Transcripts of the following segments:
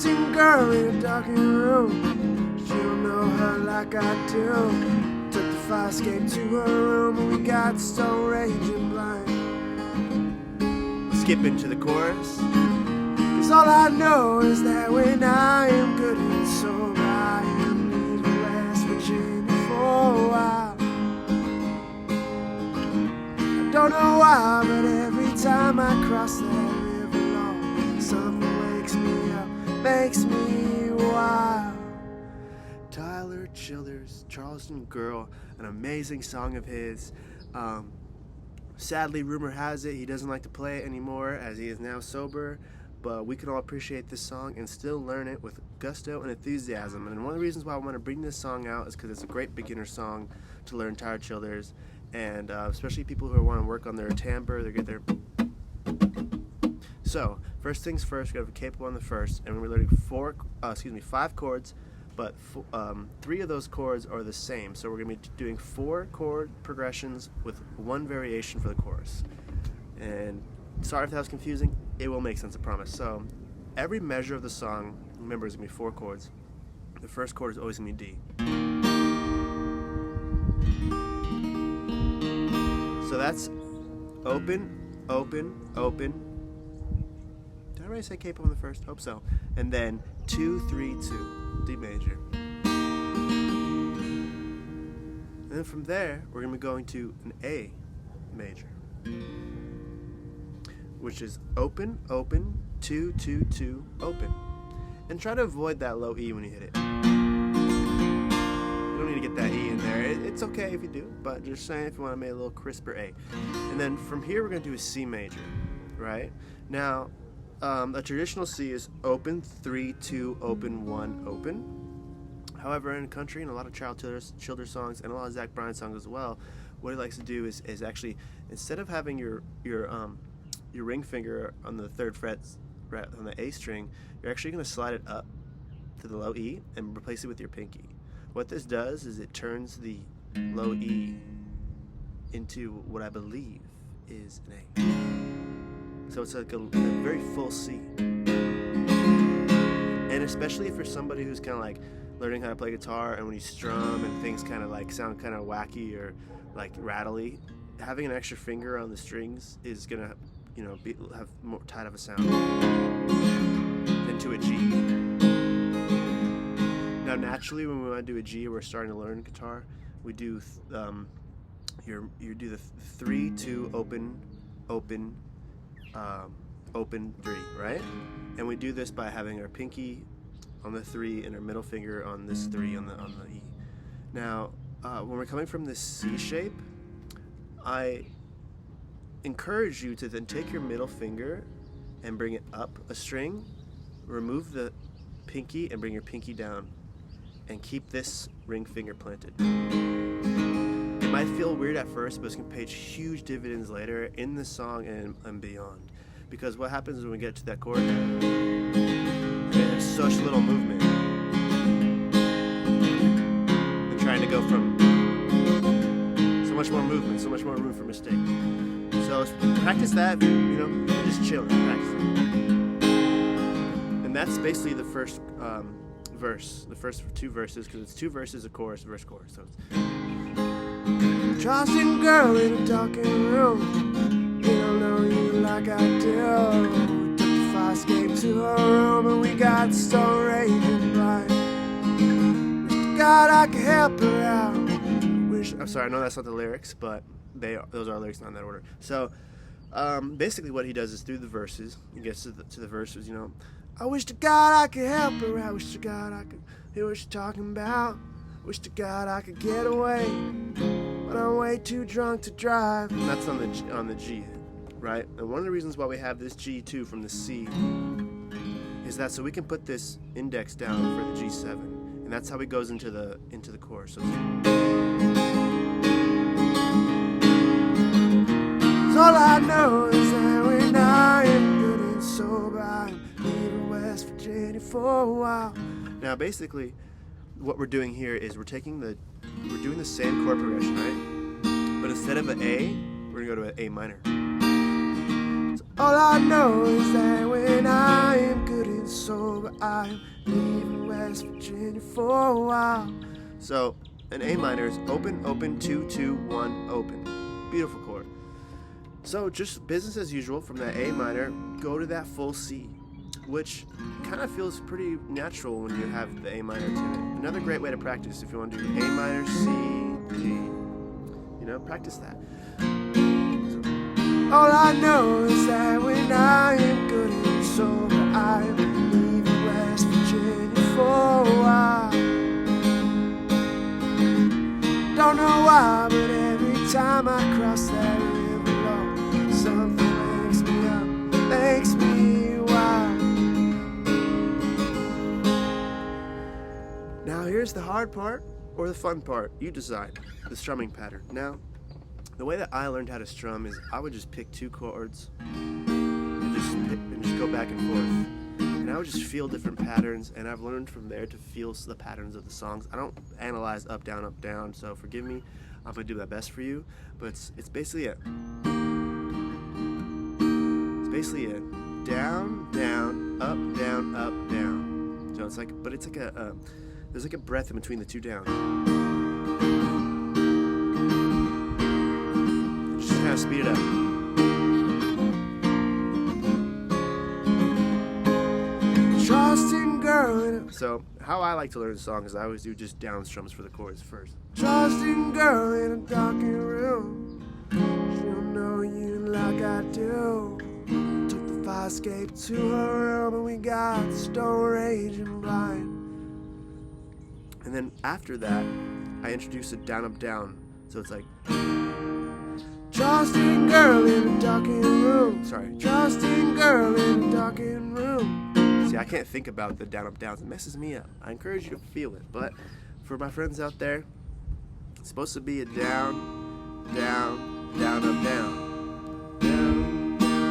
Charleston girl in a darkened room. She don't know her like I do. Took the fire escape to her room and we got stone raging blind. Skip into the chorus. Cause all I know is that when I am good and sober, I am leaving West Virginia for a while. I don't know why, but every time I cross that river long, something wakes me up, makes me wild. Tyler Childers, Charleston Girl, an amazing song of his. Sadly, rumor has it he doesn't like to play it anymore as he is now sober, but we can all appreciate this song and still learn it with gusto and enthusiasm. And one of the reasons why I want to bring this song out is because it's a great beginner song to learn Tyler Childers, and especially people who want to work on their timbre, they get their. So first things first, we have a capo on the first, and we're learning 5 chords, but 3 of those chords are the same. So we're going to be doing 4 chord progressions with 1 variation for the chorus. And sorry if that was confusing, it will make sense, I promise. So every measure of the song, remember, is going to be 4 chords. The first chord is always going to be D. So that's open, open, open. Did I already say capo on the first? Hope so. And then 2, 3, 2, D major. And then from there, we're going to be going to an A major, which is open, open, 2, 2, 2, open. And try to avoid that low E when you hit it. You don't need to get that E in there. It's okay if you do, but just saying if you want to make a little crisper A. And then from here, we're going to do a C major, right? Now, a traditional C is open, 3, 2, open, 1, open. However, in the country, and a lot of Childers songs, and a lot of Zach Bryan songs as well, what he likes to do is actually, instead of having your ring finger on the 3rd fret on the A string, you're actually going to slide it up to the low E and replace it with your pinky. What this does is it turns the low E into what I believe is an A. So it's like a very full C. And especially if you're somebody who's kind of like learning how to play guitar, and when you strum and things kind of like sound kind of wacky or like rattly, having an extra finger on the strings is gonna, have more tight of a sound than to a G. Now, naturally, when we want to do a G, we're starting to learn guitar. We do you do the 3, 2, open, open, open, 3, right? And we do this by having our pinky on the 3 and our middle finger on this 3 on the E. Now, when we're coming from this C shape, I encourage you to then take your middle finger and bring it up a string, remove the pinky and bring your pinky down, and keep this ring finger planted. It might feel weird at first, but it's going to pay huge dividends later in the song and beyond. Because what happens when we get to that chord, there's such little movement. We're trying to go from so much more movement, so much more room for mistake. So practice that, just chill and practice it. And that's basically the first verse, the first 2 verses, because it's 2 verses, a chorus, verse, chorus. So it's Charleston girl in a darkened room. You don't know you like I do. We took the fire escape to her room and we got stone raging blind. Wish to God I could help her out. I'm sorry, I know that's not the lyrics, but those are lyrics, not in that order. So basically what he does is through the verses, he gets to the verses, I wish to God I could help her out. Wish to God I could hear what she's talking about. Wish to God I could get away, but I'm way too drunk to drive. And that's on the G, right? And one of the reasons why we have this G2 from the C is that so we can put this index down for the G7, and that's how it goes into the chorus. So all I know is that when I am good and sober, I'm leaving West Virginia for a while. Now, basically, what we're doing here is we're doing the same chord progression, right? But instead of an A, we're gonna go to an A minor. So All I know is that when I am good and sober, I'm leaving West Virginia for a while. So an A minor is open, open, 2, 2, 1, open. Beautiful chord. So just business as usual from that A minor, go to that full C, which kind of feels pretty natural when you have the A minor to it. Another great way to practice if you want to do A minor, C, G. Practice that. All I know is that when I am good and sober, I'm leaving West Virginia for a while. Don't know why, but every time I cross that river alone, something wakes me up, makes me wild. Now here's the hard part or the fun part. You decide. The strumming pattern. Now, the way that I learned how to strum is I would just pick 2 chords and just go back and forth. And I would just feel different patterns, and I've learned from there to feel the patterns of the songs. I don't analyze up, down, so forgive me. I'm going to do my best for you, but it's basically a down, down, up, down, up, down. So it's like, but it's like there's like a breath in between the 2 downs. Kind of speed it up. Charleston girl. So how I like to learn the song is I always do just down strums for the chords first. Charleston girl in a darkened room. She don't know you like I do. Took the fire escape to her room and we got stone raging blind. And then after that, I introduce a down, up, down. So it's like Charleston girl in a darkened room. Sorry. Charleston girl in a darkened room. See, I can't think about the down, up, downs. It messes me up. I encourage you to feel it. But for my friends out there, it's supposed to be a down, down, down, up, down. Down, down.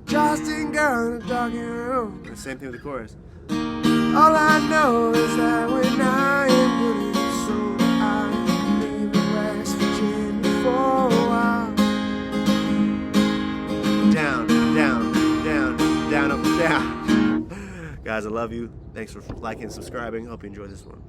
Charleston girl in a darkened room. Same thing with the chorus. All I know is that when I am good and sober, I'm leaving West Virginia for a while. Down, down, down, down, up, down. Guys, I love you. Thanks for liking and subscribing. Hope you enjoyed this one.